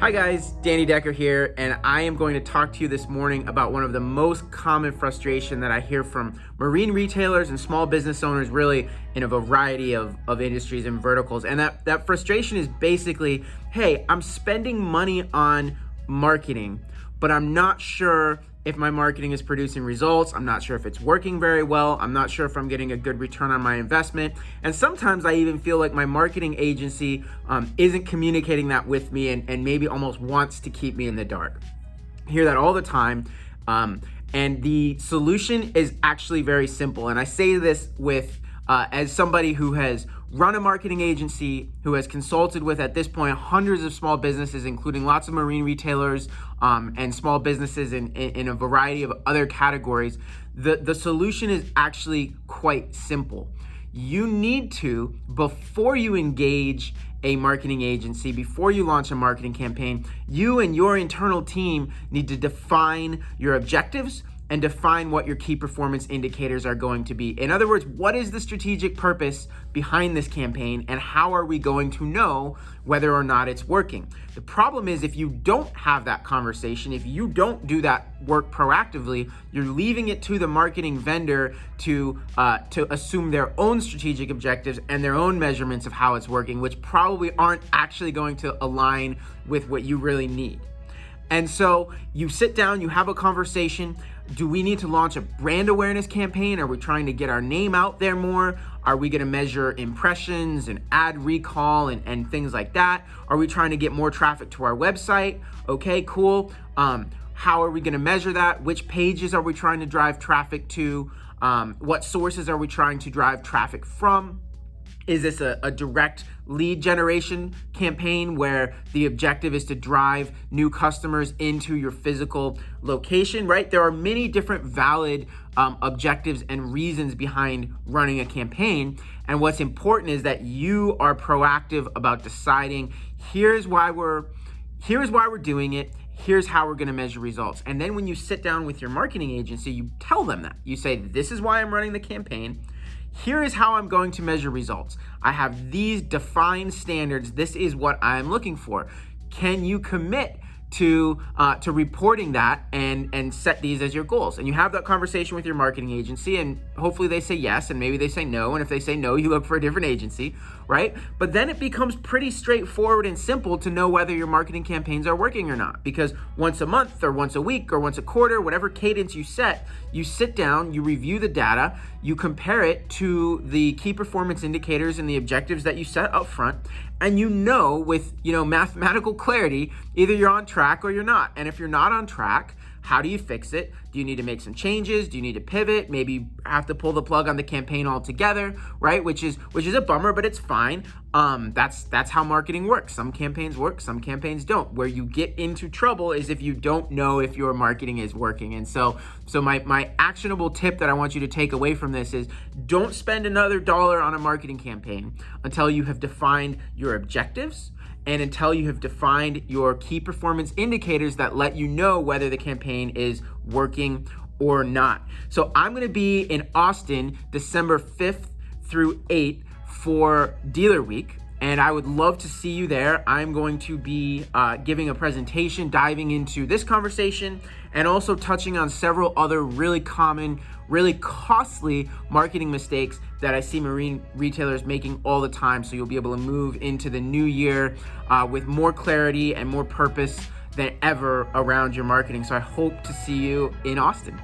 Hi guys, Danny Decker here, and I am going to talk to you this morning about one of the most common frustration that I hear from marine retailers and small business owners really in a variety of industries and verticals. And that frustration is basically, hey, I'm spending money on marketing, but I'm not sure if my marketing is producing results. I'm not sure if it's working very well. I'm not sure if I'm getting a good return on my investment. And sometimes I even feel like my marketing agency isn't communicating that with me and maybe almost wants to keep me in the dark. I hear that all the time. And the solution is actually very simple. And I say this with as somebody who has run a marketing agency, who has consulted with, at this point, hundreds of small businesses, including lots of marine retailers and small businesses in a variety of other categories. The solution is actually quite simple. You need to, before you engage a marketing agency, before you launch a marketing campaign, you and your internal team need to define your objectives and define what your key performance indicators are going to be. In other words, what is the strategic purpose behind this campaign, and how are we going to know whether or not it's working? The problem is, if you don't have that conversation, if you don't do that work proactively, you're leaving it to the marketing vendor to assume their own strategic objectives and their own measurements of how it's working, which probably aren't actually going to align with what you really need. And so you sit down, you have a conversation. Do we need to launch a brand awareness campaign? Are we trying to get our name out there more? Are we going to measure impressions and ad recall and things like that? Are we trying to get more traffic to our website? Okay, cool. How are we going to measure that? Which pages are we trying to drive traffic to? What sources are we trying to drive traffic from? Is this a direct lead generation campaign where the objective is to drive new customers into your physical location, right? There are many different valid objectives and reasons behind running a campaign. And what's important is that you are proactive about deciding, here's why we're doing it. Here's how we're going to measure results. And then when you sit down with your marketing agency, you tell them that. You say, this is why I'm running the campaign. Here is how I'm going to measure results. I have these defined standards. This is what I'm looking for. Can you commit to reporting that and set these as your goals? And you have that conversation with your marketing agency, and hopefully they say yes, and maybe they say no. And if they say no, you look for a different agency, right? But then it becomes pretty straightforward and simple to know whether your marketing campaigns are working or not. Because once a month or once a week or once a quarter, whatever cadence you set, you sit down, you review the data, you compare it to the key performance indicators and the objectives that you set up front, and you know with mathematical clarity, either you're on track or you're not. And if you're not on track, how do you fix it? Do you need to make some changes? Do you need to pivot? Maybe have to pull the plug on the campaign altogether, right? Which is a bummer, but it's fine. That's how marketing works. Some campaigns work, some campaigns don't. Where you get into trouble is if you don't know if your marketing is working. And so my actionable tip that I want you to take away from this is, don't spend another dollar on a marketing campaign until you have defined your objectives and until you have defined your key performance indicators that let you know whether the campaign is working or not. So I'm going to be in Austin December 5th through 8th for Dealer Week, and I would love to see you there. I'm going to be giving a presentation diving into this conversation and also touching on several other really common, really costly marketing mistakes that I see marine retailers making all the time. So you'll be able to move into the new year with more clarity and more purpose than ever around your marketing. So I hope to see you in Austin.